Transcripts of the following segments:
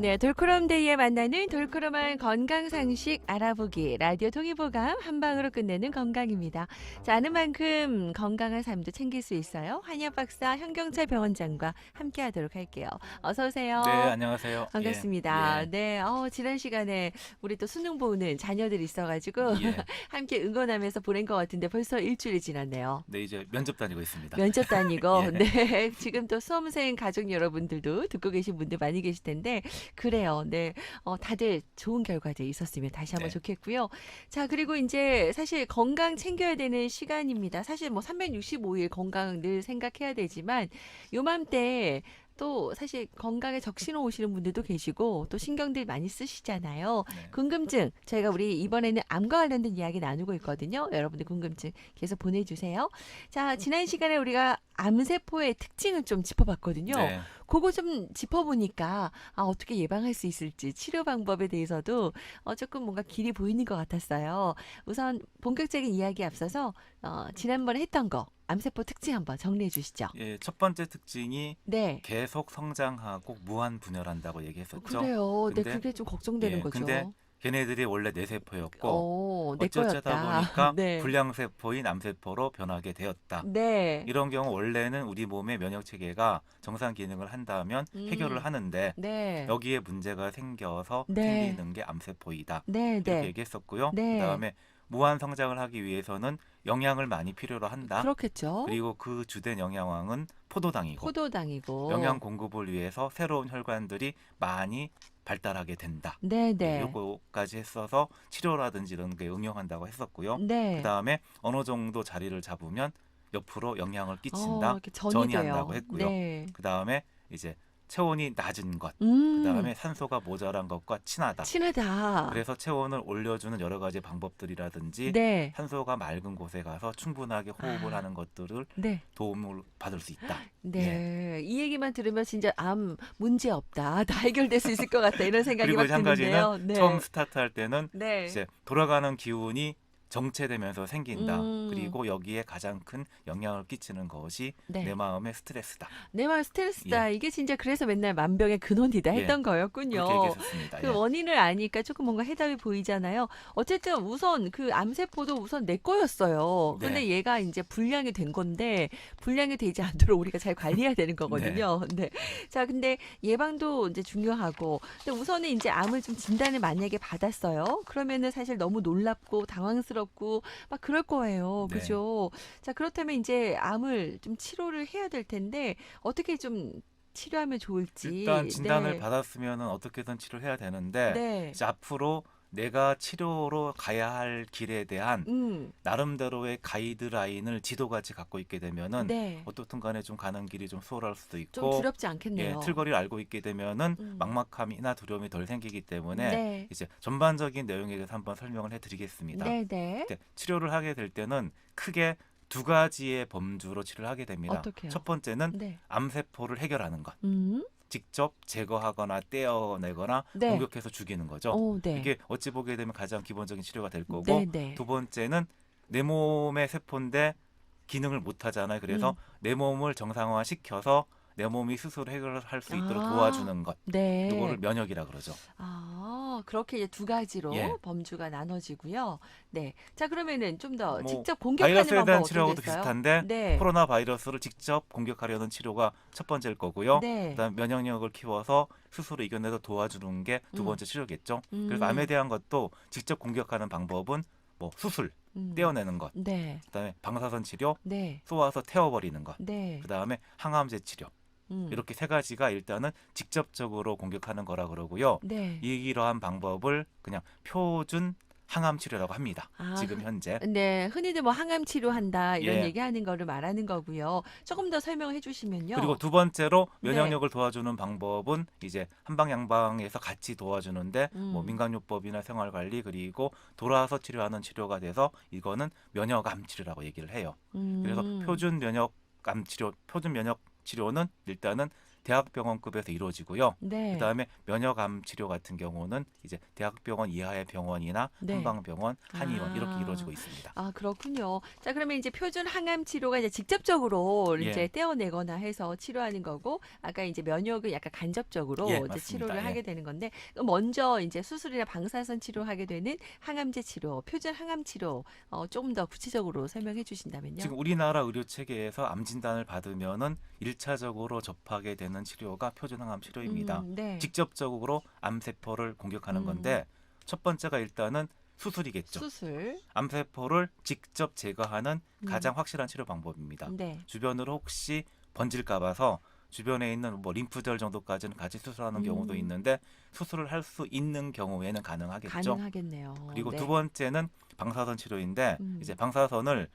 네, 돌크롬데이에 만나는 돌크롬한 건강상식 알아보기 라디오 통일보감 한 방으로 끝내는 건강입니다. 자, 아는 만큼 건강한 삶도 챙길 수 있어요. 한의학 박사 현경철 병원장과 함께하도록 할게요. 어서 네, 오세요. 안녕하세요. 예, 반갑습니다. 예, 네, 지난 시간에 우리 또 수능 보는 자녀들이 있어가지고 예. 함께 응원하면서 보낸 것 같은데 벌써 일주일이 지났네요. 네, 이제 면접 다니고 있습니다. 면접 다니고, 예, 네, 지금 또 수험생 가족 여러분들도 듣고 계신 분들 많이 계실 텐데, 그래요. 네, 다들 좋은 결과들 있었으면 다시 한번 네, 좋겠고요. 자, 그리고 이제 사실 건강 챙겨야 되는 시간입니다. 사실 뭐 365일 건강 늘 생각해야 되지만, 요맘때 또 사실 건강에 적신호 오시는 분들도 계시고 또 신경들 많이 쓰시잖아요. 네, 궁금증 저희가 우리 이번에는 암과 관련된 이야기 나누고 있거든요. 여러분들 궁금증 계속 보내주세요. 자, 지난 시간에 우리가 암세포의 특징을 좀 짚어봤거든요. 네, 그거 좀 짚어보니까 어떻게 예방할 수 있을지 치료 방법에 대해서도 조금 뭔가 길이 보이는 것 같았어요. 우선 본격적인 이야기 앞서서 지난번에 했던 거 암세포 특징 한번 정리해 주시죠. 예. 첫 번째 특징이 네. 계속 성장하고 무한 분열한다고 얘기했었죠. 그래요. 네, 근데 그게 좀 걱정되는 근데 거죠. 걔네들이 원래 뇌세포였고 내 어쩌다 거였다. 보니까 네. 불량세포인 암세포로 변하게 되었다. 네. 이런 경우 원래는 우리 몸의 면역 체계가 정상 기능을 한다면 해결을 음. 하는데 네. 여기에 문제가 생겨서 네. 생기는 게 암세포이다. 네, 이렇게 네. 얘기했었고요. 네. 그다음에 무한 성장을 하기 위해서는 영양을 많이 필요로 한다. 그렇겠죠. 그리고 그 주된 영양왕은 포도당이고 영양 포도당이고. 공급을 위해서 새로운 혈관들이 많이 발달하게 된다. 네, 예, 네. 요거까지 했어서 치료라든지 이런 게 응용한다고 했었고요. 네. 그다음에 어느 정도 자리를 잡으면 옆으로 영향을 끼친다. 이렇게 전이 전이한다고 돼요. 했고요. 네. 그다음에 이제 체온이 낮은 것, 음. 그다음에 산소가 모자란 것과 친하다. 친하다. 그래서 체온을 올려주는 여러 가지 방법들이라든지 네. 산소가 맑은 곳에 가서 충분하게 호흡을 아. 하는 것들을 네. 도움을 받을 수 있다. 예. 네. 이 얘기만 들으면 진짜 '암 문제 없다. 다 해결될 수 있을 것 같다.' 이런 생각이 그리고 막 이제 한 가지는 드는데요. 처음 네. 스타트할 때는 네. 이제 돌아가는 기운이 정체되면서 생긴다. 음. 그리고 여기에 가장 큰 영향을 끼치는 것이 내 네. 마음의 스트레스다. 내 말 예, 스트레스다. 이게 진짜 그래서 맨날 만병의 근원이다 예, 했던 그렇게 거였군요. 얘기했었습니다. 그 예, 원인을 아니까 조금 뭔가 해답이 보이잖아요. 어쨌든 우선 그 암세포도 우선 내 거였어요. 네, 근데 얘가 이제 불량이 된 건데 불량이 되지 않도록 우리가 잘 관리해야 되는 네, 거거든요. 네. 자, 근데 예방도 이제 중요하고. 근데 우선은 이제 암을 좀 진단을 만약에 받았어요. 그러면은 사실 너무 놀랍고 당황스럽고 막 그럴 거예요. 네. 그죠? 자, 그렇다면 이제 암을 좀 치료를 해야 될 텐데 어떻게 좀 치료하면 일단 좋을지. 진단을 네. 받았으면 어떻게든 치료해야 되는데 네. 이제 앞으로 내가 치료로 가야 할 길에 대한 음. 나름대로의 가이드라인을 지도같이 갖고 있게 되면은 네. 어떻든 간에 좀 가는 길이 좀 수월할 수도 좀 있고, 두렵지 예, 않겠네요. 틀거리를 알고 있게 되면은 음. 막막함이나 두려움이 덜 생기기 때문에 네. 이제 전반적인 내용에 대해서 한번 설명을 해드리겠습니다. 네네. 이제 치료를 하게 될 때는 크게 두 가지의 범주로 치료를 하게 됩니다. 어떻게요? 첫 번째는 네. 암세포를 해결하는 것. 음. 직접 제거하거나 떼어내거나 네. 공격해서 죽이는 거죠. 네. 이게 어찌 보게 되면 가장 기본적인 치료가 될 거고, 네네. 두 번째는 내 몸의 세포인데 기능을 못 하잖아요. 그래서 음. 내 몸을 정상화시켜서 내 몸이 스스로 해결할 수 있도록 아. 도와주는 것. 이거를 네. 면역이라 그러죠. 그렇게 이제 두 가지로 예. 범주가 나눠지고요. 네. 자, 그러면은 좀 더 뭐 직접 공격하는 바이러스에 방법 대한 어떤 게 치료하고도 있어요? 비슷한데 네. 코로나 바이러스를 직접 공격하려는 치료가 첫 번째일 거고요. 네. 그다음 면역력을 키워서 스스로 이겨내서 도와주는 게 두 음. 번째 치료겠죠. 그래서 암에 음. 대한 것도 직접 공격하는 방법은 뭐 수술, 음. 떼어내는 것, 네. 그다음에 방사선 치료, 네. 쏘아서 태워버리는 것, 네. 그다음에 항암제 치료. 음. 이렇게 세 가지가 일단은 직접적으로 공격하는 거라 그러고요. 네. 이러한 방법을 그냥 표준 항암 치료라고 합니다. 아, 지금 현재. 네. 흔히들 뭐 항암 치료한다 이런 예. 얘기하는 거를 말하는 거고요. 조금 더 설명해 그리고 주시면요. 두 번째로 네. 면역력을 도와주는 방법은 이제 한방 양방에서 같이 도와주는데 뭐 음. 민간요법이나 생활관리 그리고 돌아와서 치료하는 치료가 돼서 이거는 면역암 치료라고 얘기를 해요. 그래서 음. 표준 면역암 치료, 표준 면역 치료는 일단은 대학병원급에서 이루어지고요. 네. 그다음에 면역암 치료 같은 경우는 이제 대학병원 이하의 병원이나 네. 한방병원, 한의원 이렇게 아. 이루어지고 있습니다. 아, 그렇군요. 자, 그러면 이제 표준 항암 치료가 이제 직접적으로 예. 이제 떼어내거나 해서 치료하는 거고, 아까 이제 면역은 약간 간접적으로 예, 이제 맞습니다. 치료를 예. 하게 되는 건데, 그럼 먼저 이제 수술이나 방사선 치료하게 되는 항암제 치료, 표준 항암 치료, 조금 더 구체적으로 설명해 주신다면요. 지금 우리나라 의료 체계에서 암 진단을 받으면은 1차적으로 접하게 되는 치료가 표준 항암 치료입니다. 네. 직접적으로 암세포를 공격하는 건데 첫 번째가 일단은 수술이겠죠. 수술. 암세포를 직접 제거하는 음. 가장 확실한 치료 방법입니다. 네. 주변으로 혹시 번질까 봐서 주변에 있는 뭐 림프절 정도까지는 같이 수술하는 경우도 있는데 수술을 할 수 있는 경우에는 가능하겠죠. 가능하겠네요. 그리고 네. 두 번째는 방사선 치료인데 이제 방사선을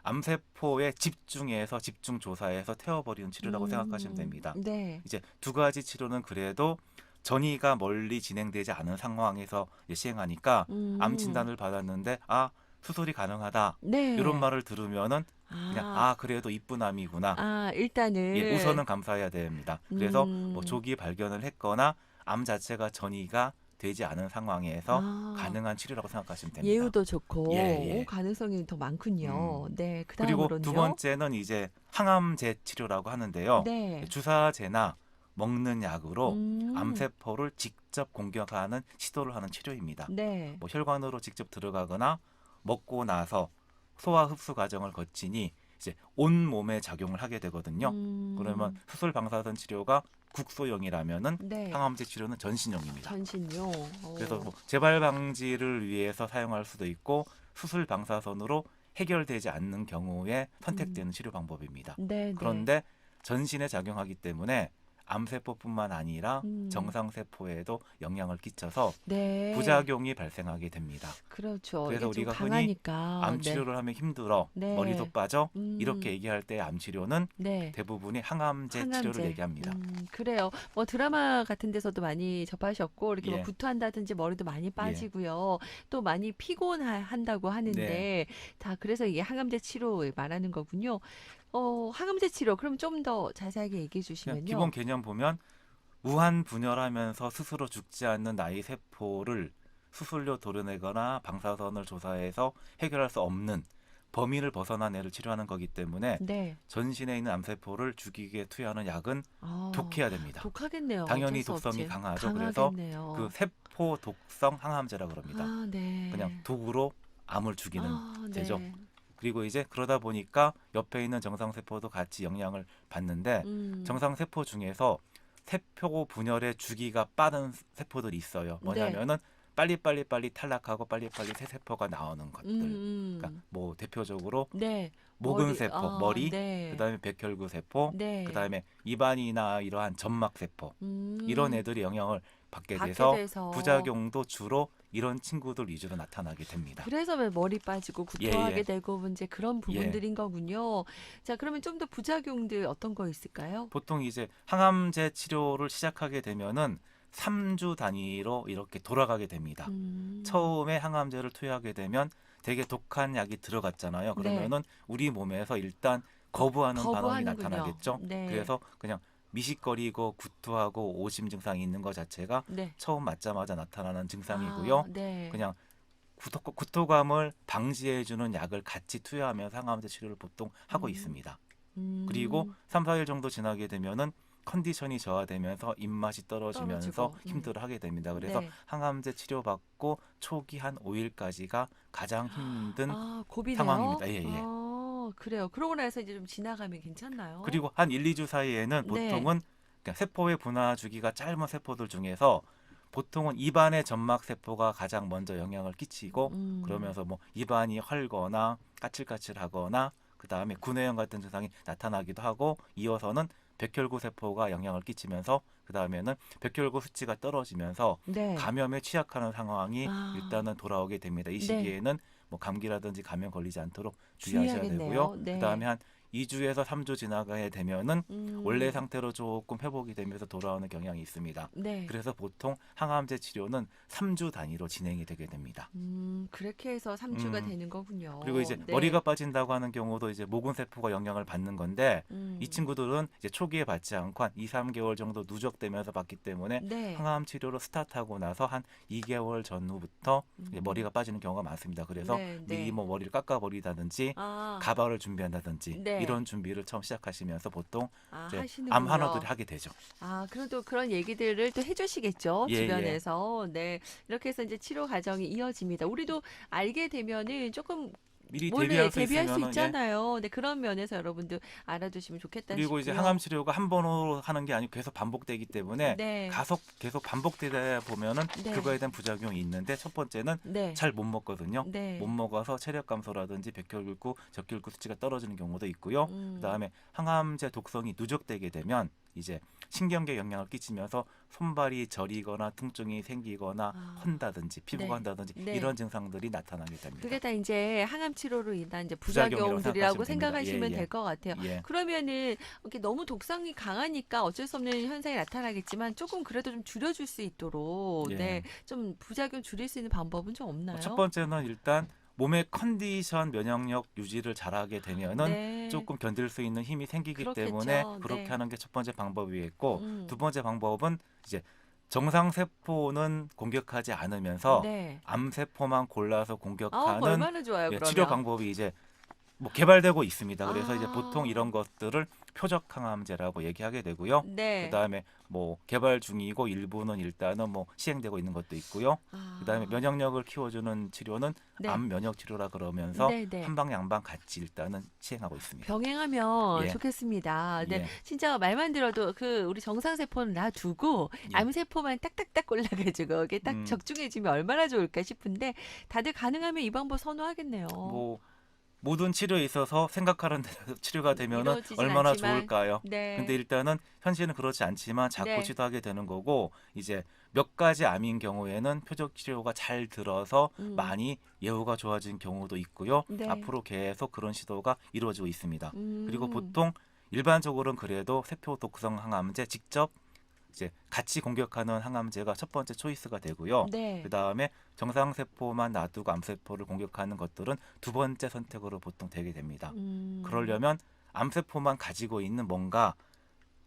암세포에 집중해서 집중 조사해서 태워버리는 치료라고 생각하시면 됩니다. 네. 이제 두 가지 치료는 그래도 전이가 멀리 진행되지 않은 상황에서 이제 시행하니까 암 진단을 받았는데 수술이 가능하다 네. 이런 말을 들으면은 그냥 그래도 이쁜 암이구나. 일단은 예, 우선은 감사해야 됩니다. 그래서 뭐 조기 발견을 했거나 암 자체가 전이가 되지 않은 상황에서 가능한 치료라고 생각하시면 됩니다. 예후도 좋고 예. 가능성이 더 많군요. 네, 그리고 그다음으로는요. 두 번째는 이제 항암제 치료라고 하는데요. 네. 주사제나 먹는 약으로 암세포를 직접 공격하는 시도를 하는 치료입니다. 네. 뭐 혈관으로 직접 들어가거나 먹고 나서 소화 흡수 과정을 거치니 이제 온 몸에 작용을 하게 되거든요. 그러면 수술 방사선 치료가 국소용이라면은 네. 항암제 치료는 전신용입니다. 전신용. 그래서 뭐 재발 방지를 위해서 사용할 수도 있고 수술 방사선으로 해결되지 않는 경우에 선택되는 치료 방법입니다. 네, 그런데 전신에 작용하기 때문에 암세포뿐만 아니라 정상세포에도 영향을 끼쳐서 네. 부작용이 발생하게 됩니다. 그렇죠. 그래서 이게 좀 우리가 흔히 강하니까. 암 치료를 하면 힘들어, 네. 머리도 빠져 이렇게 얘기할 때 암 치료는 네. 대부분이 항암제 치료를 얘기합니다. 그래요. 뭐 드라마 같은 데서도 많이 접하셨고 이렇게 뭐 예. 구토한다든지 머리도 많이 빠지고요. 또 많이 피곤한다고 하는데 네. 다 그래서 이게 항암제 치료 말하는 거군요. 항암제 치료 그럼 좀 더 자세하게 얘기해 그냥 주시면요. 기본 개념 보면 무한 분열하면서 스스로 죽지 않는 나의 세포를 수술로 도려내거나 방사선을 조사해서 해결할 수 없는 범위를 벗어난 애를 치료하는 거기 때문에 네. 전신에 있는 암세포를 죽이게 투여하는 약은 아, 독해야 됩니다. 독하겠네요. 당연히 어쩔 수 독성이 없지. 강하죠. 강하겠네요. 그래서 그 세포 독성 항암제라 그럽니다. 네. 그냥 독으로 암을 죽이는 제죠. 네. 그리고 이제 그러다 보니까 옆에 있는 정상세포도 같이 영향을 받는데 정상세포 중에서 세포 분열의 주기가 빠른 세포들이 있어요. 뭐냐면은 빨리 탈락하고 빨리빨리 새 세포가 나오는 것들. 그러니까 뭐 대표적으로 네. 모근세포, 머리, 네. 그다음에 백혈구 세포, 네. 그다음에 입안이나 이러한 점막 세포 이런 애들이 영향을 받게 받게 돼서 돼서. 부작용도 주로 이런 친구들 위주로 나타나게 됩니다. 그래서 왜 머리 빠지고 구토하게 예. 되고 이제 그런 부분들인 거군요. 자, 그러면 좀 더 부작용들 어떤 거 있을까요? 보통 이제 항암제 치료를 시작하게 되면은 3주 단위로 이렇게 돌아가게 됩니다. 처음에 항암제를 투여하게 되면 되게 독한 약이 들어갔잖아요. 그러면은 우리 몸에서 일단 거부하는 반응이 거부하는군요. 나타나겠죠. 네. 그래서 그냥 미식거리고 구토하고 오심 증상이 있는 것 자체가 네. 처음 맞자마자 나타나는 증상이고요. 네. 그냥 구토감을 방지해주는 약을 같이 투여하면서 항암제 치료를 보통 하고 있습니다. 그리고 3, 4일 정도 지나게 되면은 컨디션이 저하되면서 입맛이 떨어지면서 떨어지고, 힘들어하게 됩니다. 그래서 네. 항암제 치료받고 초기 한 5일까지가 가장 힘든 고비네요. 상황입니다. 예. 그래요. 그러고 나서 이제 좀 지나가면 괜찮나요? 그리고 한 1, 2주 사이에는 네. 보통은 그냥 세포의 분화 주기가 짧은 세포들 중에서 보통은 입안의 점막 세포가 가장 먼저 영향을 끼치고 그러면서 뭐 입안이 헐거나 까칠까칠하거나 그다음에 구내염 같은 증상이 나타나기도 하고 이어서는 백혈구 세포가 영향을 끼치면서 그다음에는 백혈구 수치가 떨어지면서 네. 감염에 취약하는 상황이 일단은 돌아오게 됩니다. 이 시기에는 뭐 감기라든지 감염 걸리지 않도록 주의하셔야 주의하겠네요. 되고요. 네. 그다음에 한 2주에서 3주 지나가게 되면은 원래 음. 상태로 조금 회복이 되면서 돌아오는 경향이 있습니다. 네. 그래서 보통 항암제 치료는 3주 단위로 진행이 되게 됩니다. 그렇게 해서 3주가 음, 되는 거군요. 그리고 이제 네. 머리가 빠진다고 하는 경우도 이제 모근 세포가 영향을 받는 건데 이 음. 친구들은 이제 초기에 받지 않고 한 2, 3개월 정도 누적되면서 받기 때문에 네. 항암 치료로 스타트하고 나서 한 2개월 전후부터 이제 음. 머리가 빠지는 경우가 많습니다. 그래서 네, 미리 네. 뭐 머리를 깎아버리다든지 아, 가발을 준비한다든지 네. 이런 준비를 처음 시작하시면서 보통 아, 이제 암 환우들이 하시는군요. 하게 되죠. 아, 그래도 그런 얘기들을 또 해주시겠죠, 예, 예. 주변에서. 네. 이렇게 해서 이제 치료 과정이 이어집니다. 우리도 알게 되면은 조금 미리 몰래 대비할 수 대비할 수 있으면은 예. 있잖아요. 네, 그런 면에서 여러분들 알아두시면 좋겠다 그리고 이제 항암 싶고요. 치료가 한 번으로 하는 게 아니고 계속 반복되기 때문에 네. 계속 반복되다 보면은 네. 그거에 대한 부작용이 있는데 첫 번째는 네. 잘 못 먹거든요. 못 네. 먹어서 체력 감소라든지 백혈구, 적혈구 수치가 떨어지는 경우도 있고요. 음. 그다음에 항암제 독성이 누적되게 되면 이제 신경계에 영향을 끼치면서 손발이 저리거나 통증이 생기거나 아, 헌다든지 피부가 네. 헌다든지 네. 이런 증상들이 나타나게 그게 됩니다. 다 이제 항암 치료로 인한 이제 부작용이라고 부작용들이라고 생각하시면 됩니다. 예, 생각하시면 될 예. 것 같아요. 예. 그러면은 이렇게 너무 독성이 강하니까 어쩔 수 없는 현상이 나타나겠지만 조금 그래도 좀 줄여줄 수 있도록 네, 예. 좀 부작용 줄일 수 있는 방법은 좀 첫 없나요? 번째는 일단 몸의 컨디션 면역력 유지를 잘하게 되면은 네, 조금 견딜 수 있는 힘이 생기기 때문에 그렇겠죠. 그렇게 네, 하는 게 첫 번째 방법이겠고 두 음, 번째 방법은 이제 정상 세포는 공격하지 않으면서 네. 암 세포만 골라서 아, 공격하는 얼마나 좋아요, 예, 치료 그러면. 방법이 이제 뭐 개발되고 있습니다. 그래서 이제 보통 아, 이런 것들을 표적 항암제라고 얘기하게 되고요. 네. 그다음에 뭐 개발 중이고 일부는 일단은 뭐 시행되고 있는 것도 있고요. 그다음에 아, 면역력을 키워주는 치료는 네, 암 면역 치료라 그러면서 네, 네. 한방 양방 같이 일단은 시행하고 있습니다. 병행하면 예, 좋겠습니다. 네, 예, 진짜 말만 들어도 그 우리 정상세포는 놔두고 예. 암세포만 딱딱딱 골라가지고 이게 딱 음, 적중해지면 얼마나 좋을까 싶은데 다들 가능하면 이 방법 선호하겠네요. 뭐 모든 치료에 있어서 생각하는 대로 치료가 되면은 이루어지진 얼마나 않지만, 좋을까요? 근데 네, 일단은 현실은 그렇지 않지만 자꾸 네, 시도하게 되는 거고 이제 몇 가지 암인 경우에는 표적 치료가 잘 들어서 음, 많이 예후가 좋아진 경우도 있고요. 네, 앞으로 계속 그런 시도가 이루어지고 있습니다. 그리고 음, 보통 일반적으로는 그래도 세포 독성 항암제 직접 이제 같이 공격하는 항암제가 첫 번째 초이스가 되고요. 그 네, 다음에 정상 세포만 놔두고 암세포를 공격하는 것들은 두 번째 선택으로 보통 되게 됩니다. 음, 그러려면 암세포만 가지고 있는 뭔가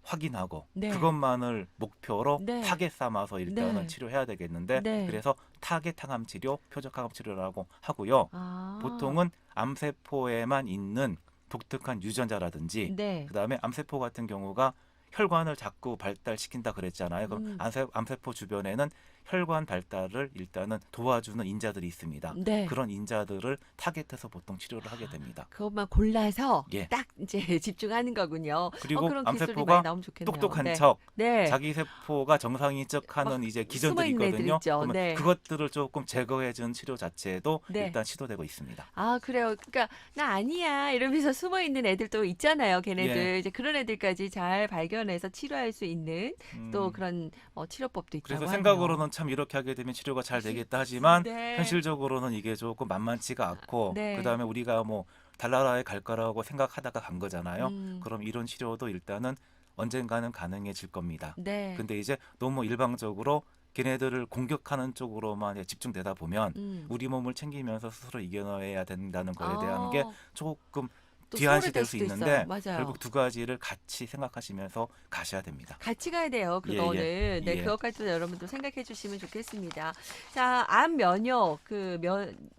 확인하고 네, 그것만을 목표로 네, 타겟 삼아서 일단은 네, 치료해야 되겠는데 네, 그래서 타겟 항암 치료, 표적 항암 치료라고 하고요. 아, 보통은 암세포에만 있는 독특한 유전자라든지 네, 그다음에 암세포 같은 경우가 혈관을 자꾸 발달시킨다 그랬잖아요. 그럼 음, 암세포 주변에는 혈관 발달을 일단은 도와주는 인자들이 있습니다. 네. 그런 인자들을 타겟해서 보통 치료를 하게 됩니다. 그것만 골라서 예. 딱 이제 집중하는 거군요. 그리고 그런 기술이 많이 암세포가 나오면 좋겠네요. 똑똑한 네. 척 네. 자기 세포가 정상인 막 척하는 이제 숨어 기전들이 있는 애들 있거든요. 있죠. 그러면 네. 그것들을 조금 제거해 준 치료 자체도 네. 일단 시도되고 있습니다. 아, 그래요. 그러니까 나 아니야 이러면서 숨어 있는 애들도 있잖아요. 예. 걔네들 이제 그런 애들까지 잘 발견해서 치료할 수 있는 또 음, 그런 치료법도 그래서 있다고 하네요. 생각으로는 참 이렇게 하게 되면 치료가 잘 되겠다 하지만 네. 현실적으로는 이게 조금 만만치가 않고 네. 그다음에 우리가 뭐 달나라에 갈 거라고 생각하다가 간 거잖아요. 음. 그럼 이런 치료도 일단은 언젠가는 가능해질 겁니다. 네. 근데 이제 너무 일방적으로 걔네들을 공격하는 쪽으로만 집중되다 보면 음. 우리 몸을 챙기면서 스스로 이겨내야 된다는 거에 대한 게 아, 조금 또 뒤안시 소홀해질 될 수 수도 있어요. 있는데 맞아요. 결국 두 가지를 같이 생각하시면서 가셔야 됩니다. 같이 가야 돼요. 예, 예, 그거는. 네, 예, 그것까지도 여러분도 생각해 주시면 좋겠습니다. 자, 암 면역,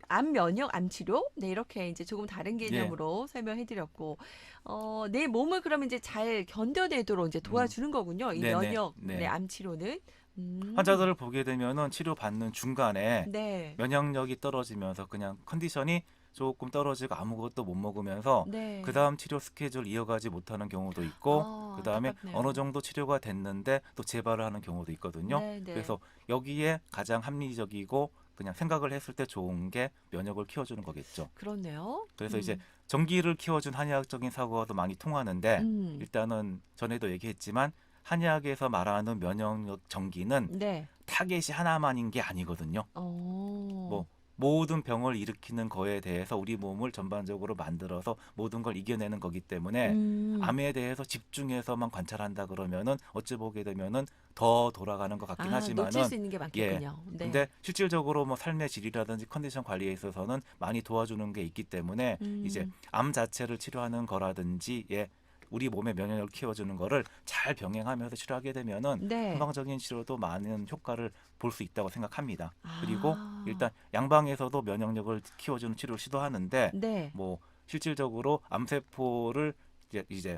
암 면역, 암 치료. 네, 이렇게 이제 조금 다른 예. 개념으로 설명해 드렸고, 내 몸을 그러면 이제 잘 견뎌내도록 이제 음, 도와주는 거군요. 이 네네, 면역, 네, 네. 암 치료는. 환자들을 보게 되면은 치료받는 중간에 네, 면역력이 떨어지면서 그냥 컨디션이 조금 떨어지고 아무것도 못 먹으면서 그 네. 다음 치료 스케줄 이어가지 못하는 경우도 있고 아, 그 다음에 어느 안타깝네요. 정도 치료가 됐는데 또 재발을 하는 경우도 있거든요. 네, 네. 그래서 여기에 가장 합리적이고 그냥 생각을 했을 때 좋은 게 면역을 키워주는 거겠죠. 그렇네요. 그래서 이제 전기를 키워준 한의학적인 사고와도 많이 통하는데 음, 일단은 전에도 얘기했지만 한의학에서 말하는 면역력 전기는 네. 타겟이 하나만인 게 아니거든요. 어, 뭐 모든 병을 일으키는 거에 대해서 우리 몸을 전반적으로 만들어서 모든 걸 이겨내는 거기 때문에 암에 대해서 집중해서만 관찰한다 그러면은 어찌 보게 되면은 더 돌아가는 것 같긴 놓칠 하지만은 수 있는 게 예. 많겠군요. 네. 근데 실질적으로 뭐 삶의 질이라든지 컨디션 관리에 있어서는 많이 도와주는 게 있기 때문에 이제 암 자체를 치료하는 거라든지 우리 몸의 면역력을 키워주는 거를 잘 병행하면서 치료하게 되면은 네. 한방적인 치료도 많은 효과를 볼 수 있다고 생각합니다. 그리고 아. 일단 양방에서도 면역력을 키워주는 치료를 시도하는데 네. 뭐 실질적으로 암세포를 이제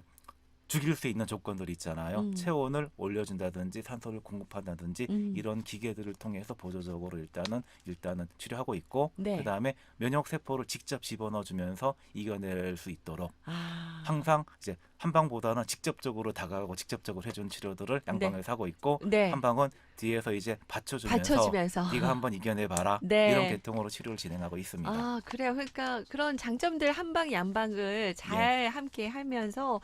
죽일 수 있는 조건들이 있잖아요. 체온을 올려준다든지 산소를 공급한다든지 이런 기계들을 통해서 보조적으로 일단은 치료하고 있고 네. 그다음에 면역 세포를 직접 집어넣어주면서 이겨낼 수 있도록 아. 항상 이제 한방보다는 직접적으로 다가가고 직접적으로 해준 치료들을 네. 양방에서 하고 있고 네. 한방은 뒤에서 이제 받쳐주면서 받쳐주면서. 네가 한번 이겨내봐라 네. 이런 계통으로 치료를 진행하고 있습니다. 아, 그래요. 그러니까 그런 장점들 한방 양방을 잘 함께 하면서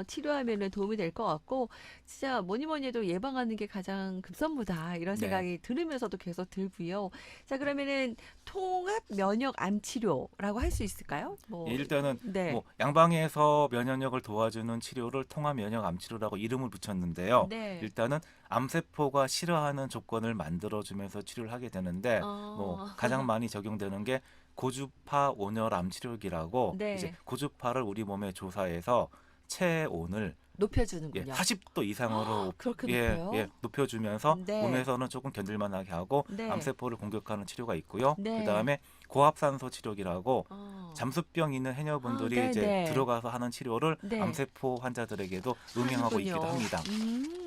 치료하면은 도움이 될 것 같고 진짜 뭐니 뭐니 해도 예방하는 게 가장 급선무다 이런 네. 생각이 들으면서도 계속 들고요. 자, 그러면은 통합 면역 암 치료라고 할 수 있을까요? 일단은 네. 뭐 양방에서 면역력을 도와주는 치료를 통합 면역 암 치료라고 이름을 붙였는데요. 네. 일단은 암세포가 싫어하는 조건을 만들어주면서 치료를 하게 되는데 뭐 가장 많이 적용되는 게 고주파 온열 암 치료기라고 네. 이제 고주파를 우리 몸에 조사해서 체온을 높여주는군요. 40도 이상으로 그렇게 높여요? 높여주면서 네. 몸에서는 조금 견딜만하게 하고 네. 암세포를 공격하는 치료가 있고요. 네. 그다음에 고압산소 치료기라고 어. 잠수병 있는 해녀분들이 네, 이제 네. 들어가서 하는 치료를 네. 암세포 환자들에게도 응용하고 있기도 하는군요. 합니다.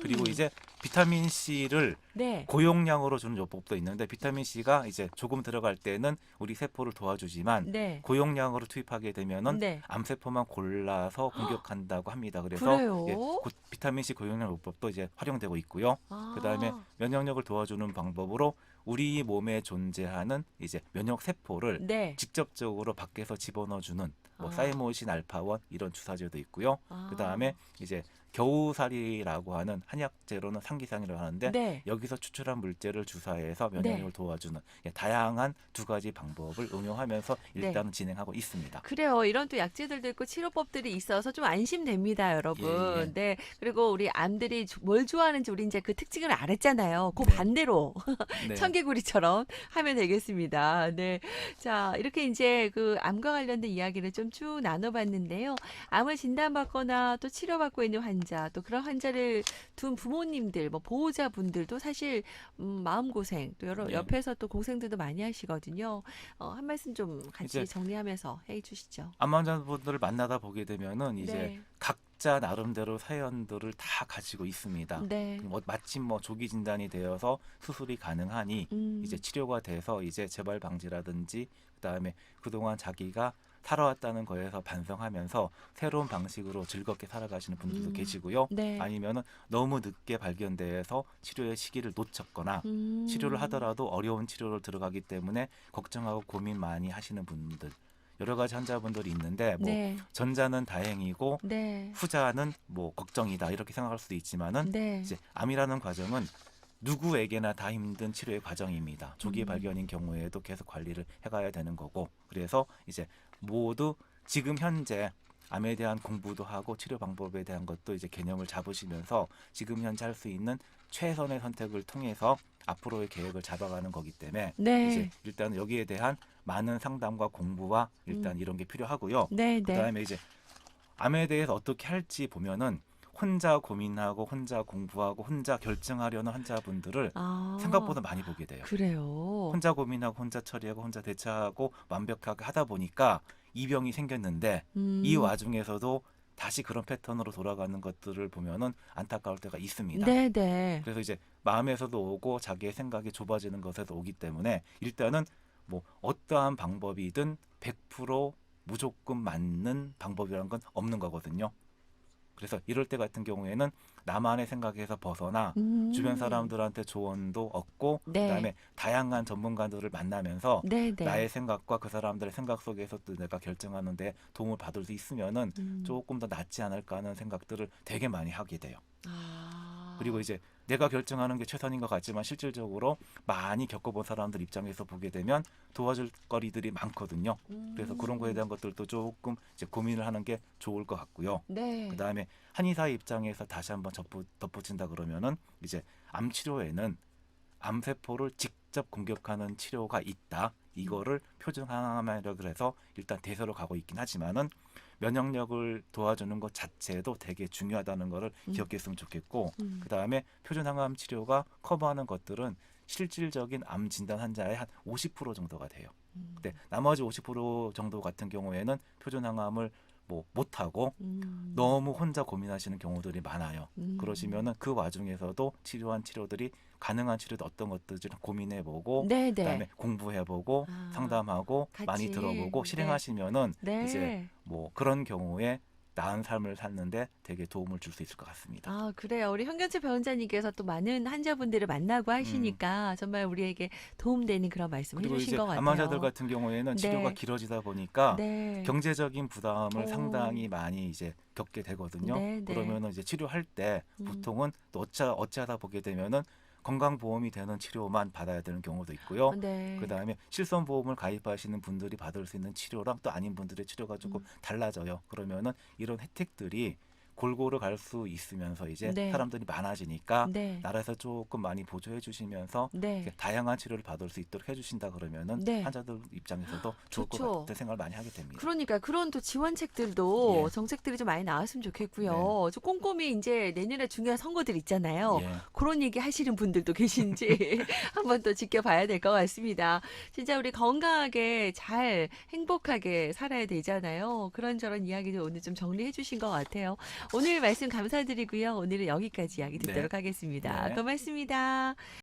그리고 이제 비타민 C를 네. 고용량으로 주는 요법도 있는데 비타민 C가 이제 조금 들어갈 때는 우리 세포를 도와주지만 네. 고용량으로 투입하게 되면은 네. 암세포만 골라서 공격한다고 합니다. 그래서 그래요? 비타민 C 고용량 요법도 이제 활용되고 있고요. 그다음에 아. 면역력을 도와주는 방법으로 우리 몸에 존재하는 이제 면역 세포를 네. 직접적으로 밖에서 집어넣어주는 뭐 아. 사이모신 알파원 이런 주사제도 있고요. 아. 그다음에 이제 겨우살이라고 하는 한약재로는 상기상이라고 하는데 네. 여기서 추출한 물질을 주사해서 면역력을 도와주는 다양한 두 가지 방법을 응용하면서 일단은 진행하고 있습니다. 그래요. 이런 또 약재들도 있고 치료법들이 있어서 좀 안심됩니다, 여러분. 예. 네. 그리고 우리 암들이 뭘 좋아하는지 우리 이제 그 특징을 알았잖아요. 그 네. 반대로 네. 청개구리처럼 하면 되겠습니다. 네. 자, 이렇게 이제 그 암과 관련된 이야기를 좀 쭉 나눠봤는데요. 암을 진단받거나 또 치료받고 있는 환자, 또 그런 환자를 둔 부모님들, 뭐 보호자분들도 사실 마음고생, 또 여러 네. 옆에서 또 고생들도 많이 하시거든요. 한 말씀 좀 같이 이제 정리하면서 해 주시죠. 암 환자분들을 만나다 보게 되면은 이제 네. 각자 나름대로 사연들을 다 가지고 있습니다. 네. 마침 조기 진단이 되어서 수술이 가능하니 이제 치료가 돼서 이제 재발 방지라든지 그다음에 그동안 자기가 살아왔다는 거에서 반성하면서 새로운 방식으로 즐겁게 살아가시는 분들도 계시고요. 네. 아니면은 너무 늦게 발견돼서 치료의 시기를 놓쳤거나 치료를 음. 하더라도 어려운 치료를 들어가기 때문에 걱정하고 고민 많이 하시는 분들 여러 가지 환자분들이 있는데 뭐 네. 전자는 다행이고 네. 후자는 뭐 걱정이다 이렇게 생각할 수도 있지만은 네. 이제 암이라는 과정은 누구에게나 다 힘든 치료의 과정입니다. 조기 발견인 경우에도 계속 관리를 해가야 되는 거고 그래서 이제 모두 지금 현재 암에 대한 공부도 하고 치료 방법에 대한 것도 이제 개념을 잡으시면서 지금 현재 할 수 있는 최선의 선택을 통해서 앞으로의 계획을 잡아가는 거기 때문에 네. 이제 일단 여기에 대한 많은 상담과 공부와 일단 이런 게 필요하고요. 네. 네. 그다음에 이제 암에 대해서 어떻게 할지 보면은 혼자 고민하고 혼자 공부하고 혼자 결정하려는 환자분들을 아. 생각보다 많이 보게 돼요. 그래요. 혼자 고민하고 혼자 처리하고 혼자 대처하고 완벽하게 하다 보니까 이 병이 생겼는데 이 와중에서도 다시 그런 패턴으로 돌아가는 것들을 보면은 안타까울 때가 있습니다. 네, 네. 그래서 이제 마음에서도 오고 자기의 생각이 좁아지는 것에서 오기 때문에 일단은 뭐 어떠한 방법이든 100% 무조건 맞는 방법이라는 건 없는 거거든요. 그래서 이럴 때 같은 경우에는 나만의 생각에서 벗어나 주변 사람들한테 조언도 얻고 네. 그다음에 다양한 전문가들을 만나면서 네, 네. 나의 생각과 그 사람들의 생각 속에서 또 내가 결정하는 데 도움을 받을 수 있으면은 조금 더 낫지 않을까 하는 생각들을 되게 많이 하게 돼요. 아. 그리고 이제 내가 결정하는 게 최선인 것 같지만 실질적으로 많이 겪어본 사람들 입장에서 보게 되면 도와줄 거리들이 많거든요. 그래서 그런 거에 대한 것들도 조금 이제 고민을 하는 게 좋을 것 같고요. 네. 그다음에 한의사의 입장에서 다시 한번 덧붙인다 그러면은 이제 암 치료에는 암세포를 직접 공격하는 치료가 있다. 이거를 표준항암이라고 해서 일단 대세로 가고 있긴 하지만은 면역력을 도와주는 것 자체도 되게 중요하다는 거를 기억했으면 좋겠고 그다음에 표준항암 치료가 커버하는 것들은 실질적인 암 진단 환자의 한 50% 정도가 돼요. 근데 나머지 50% 정도 같은 경우에는 표준항암을 뭐 못하고 너무 혼자 고민하시는 경우들이 많아요. 그러시면은 그 와중에서도 치료한 치료들이 가능한 치료도 어떤 것들을 고민해보고 네네. 그다음에 공부해보고 아, 상담하고 같이. 많이 들어보고 네. 실행하시면은 네. 이제 뭐 그런 경우에 나은 삶을 사는데 되게 도움을 줄 수 있을 것 같습니다. 아, 그래요. 우리 현견채 변호사님께서 또 많은 환자분들을 만나고 하시니까 정말 우리에게 도움되는 그런 말씀 그리고 해주신 이제 것 암 환자들 같아요. 같은 경우에는 치료가 네. 길어지다 보니까 네. 경제적인 부담을 오. 상당히 많이 이제 겪게 되거든요. 네, 네. 그러면은 이제 치료할 때 보통은 또 어찌하다 보게 되면은 건강보험이 되는 치료만 받아야 되는 경우도 있고요. 네. 그다음에 실손보험을 가입하시는 분들이 받을 수 있는 치료랑 또 아닌 분들의 치료가 조금 달라져요. 그러면은 이런 혜택들이 골고루 갈 수 있으면서 이제 네. 사람들이 많아지니까 네. 나라에서 조금 많이 보조해 주시면서 네. 이렇게 다양한 치료를 받을 수 있도록 해주신다 그러면은 네. 환자들 입장에서도 좋을 것 좋죠. 같은 생각을 많이 하게 됩니다. 그러니까 그런 또 지원책들도 예. 정책들이 좀 많이 나왔으면 좋겠고요. 네. 좀 꼼꼼히 이제 내년에 중요한 선거들 있잖아요. 예. 그런 얘기 하시는 분들도 계신지 한번 또 지켜봐야 될 것 같습니다. 진짜 우리 건강하게 잘 행복하게 살아야 되잖아요. 그런저런 이야기도 오늘 좀 정리해 주신 것 같아요. 오늘 말씀 감사드리고요. 오늘은 여기까지 이야기 듣도록 네. 하겠습니다. 네. 고맙습니다.